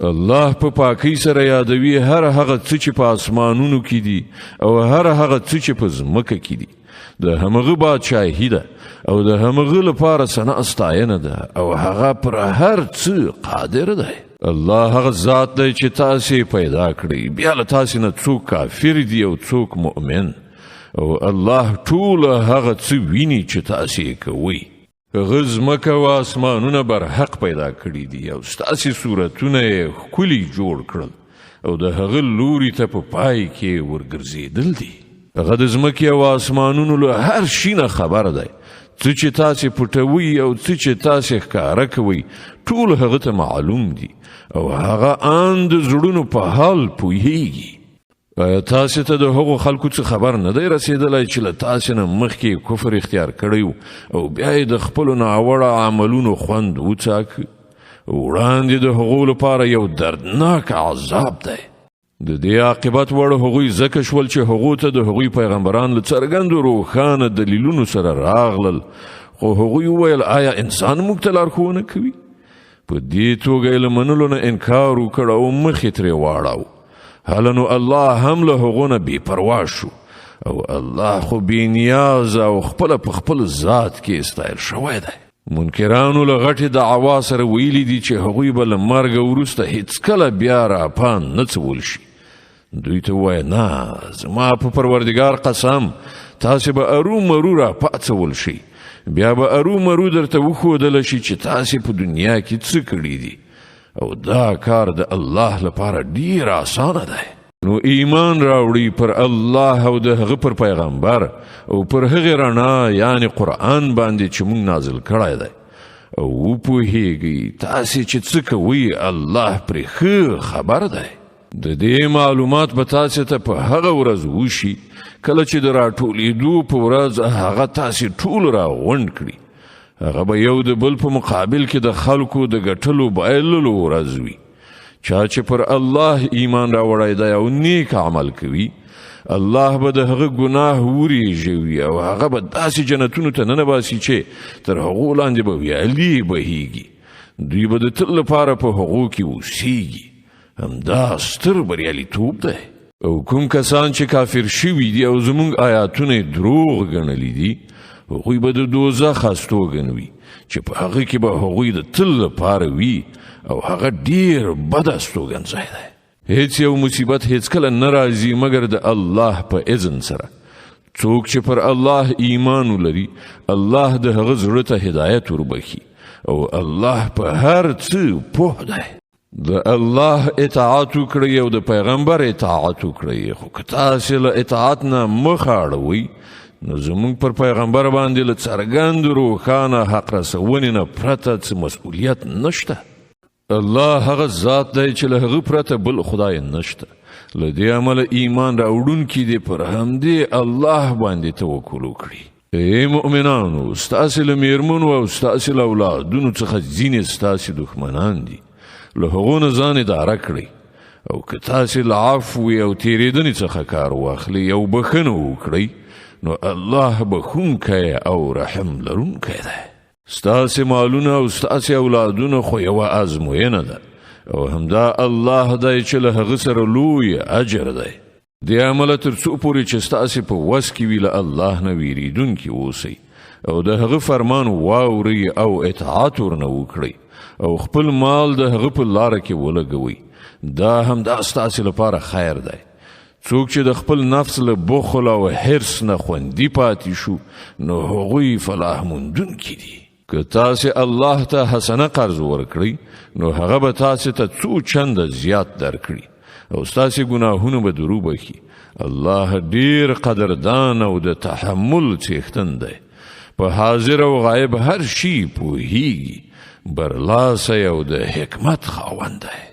الله په پاکی سره یادوي هر هغه څه چې په اسمانونو کې دي او هر هغه څه چې په ځمکه کې دي د همغه بادشاهي ده او د همغه لپاره ثنا ستاینه ده او هغه پر هر څه قادر ده. الله هغه ذات دی چې تاسو پیدا کړی بیا له تاسو نه څوک کافر دی او څوک مؤمن او الله ټول هغه څه ویني چې تاسو کوي. غزمکه و اسمانونه بر حق پیدا کړی دي او ستاسو صورتونه ښکلي جوړ کړل او د هغه لوري ته په پای کې ورګرځېدل دي. هغه د ځمکې او اسمانونو له هر شي نه خبر دی. څه چې تاسو پټوي او څه چې تاسو ښکاره کوي ټول هغه ته معلوم دي او هغه ان د زړونو په حال پوهیږي. تاسو ته د هغو خلکو څخه خبر نه دی رسیدلی چې له تاسو نه مخکې کفر اختیار کړی او بیا یې د خپلو ناوړه عملونو خوند وڅاکه. وړاندې د هغو لپاره یو دردناک عذاب دی. د دې عاقبت وړ هغوی ځکه شول چې هغو ته د هغوی پیغمبران له څرګندو روښانه دلیلونو سره راغلل خو هغوی وویل آیا انسان موږ ته لارښوونه کوي؟ په دې توګه یې له منلو نه انکار وکړ او مخې ترې واړاوه. هله نو الله هم له هغو نه بې پروا شو او الله خو بې نیازه او خپله په خپل ذات کې استایل شوی دی. منکرانو له غټې دعوا سره ویلي دي چې هغوی به له مرګه وروسته هیڅکله بیا راپان نه څول شي. دوی ته ووایه نه زما په پروردګار قسم تاسې به ارومرو راپاڅول شئ بیا به ارومرو درته وښودله شي چې تاسې په دنیا کې څه کړي دي او دا کار د الله لپاره ډیر آسانه دی. نو ایمان راوړي پر الله او د هغه پر پیغمبر او پر هغه رڼا یعنی قرآن باندې چې موږ نازل کړی دی او وپوهیږئ تاسې چې څه کوئ الله پرې ښه خبر دی. د دې معلومات به تاسې ته په هغه ورځ وشي کله چې د راټولېدو په ورځ هغه تاسې ټول راغونډ کړي. هغه به یو د بل په مقابل کې د خلکو د ګټلو بایللو ورځ وي. چا چې پر الله ایمان راوړی دی او نیک عمل کوي الله به د هغه ګناه وریږوي او هغه به داسې جنتونو ته ننباسي چې تر هغو لاندې به ویالې بهیږي. دوی به د تل لپاره په هغو کې اوسیږي. همدا ستر بریالیتوب دی. او کوم کسان چې کافر شوي دي او زموږ آیاتونه دروغ ګڼلي دي هغوی به د دوزخ استوګن وي چې په هغه کې به هغوی د تل لپاره وي او هغه ډیر بد استوګن ځای دی. هیڅ یو مصیبت هیڅکله نه راځي مګر د الله په اذن سره. څوک چې پر الله ایمان ولري الله د هغه زړه ته هدایت وربخي او الله په هر څه پوه دی. د الله اطاعت وکړئ او د پیغمبر اطاعت وکړئ خو که تاسې له اطاعت نه مخ اړوئ نو زموږ پر پیغمبر باندې له څرګند روښانه حق رسونې نه پرته څه مسؤلیت نشته. الله هغه ذات دی چې له هغه پرته بل خدای نشته. له دې امله ایمان راوړونکي دې پر همدې الله باندې توکل وکړي. ای مؤمنانو ستاسې له میرمنو او ستاسې له اولادونو څخه ځینې ستاسې دښمنان دي له هغو نه ځان اداره کړئ او که تاسې له عفو او تېرېدنې څخه کار واخلئ او بښنه وکړئ نو الله بخونکی او رحم لرونکی دی. ستاسې مالونه او ستاسې اولادونه خو یوه ازموینه ده او همدا الله دی چې له هغه سره لوی اجر دی. دې عمله تر څو پورې چې ستاسې په وس کې وي له الله نه ویریدونکي اوسئ او د هغه فرمان واورئ او اطاعت ورنه وکړئ او خپل مال د هغه په لاره کې ولګوئ. دا همدا ستاسې لپاره خیر دی. څوک چې د خپل نفس له بخل او حرص نه خوندي پاتې شو نو هغوی فلاح موندونکي دي. که تاسې الله ته حسنه قرض ورکړئ نو هغه به تاسې ته څو چنده زیات درکړي او ستاسې ګناهونه به در وبخي. الله ډیر قدردان او د تحمل څښتن دی. په حاضر او غایب هر شي پوهیږي. برلاسی او د حکمت خاوند دی.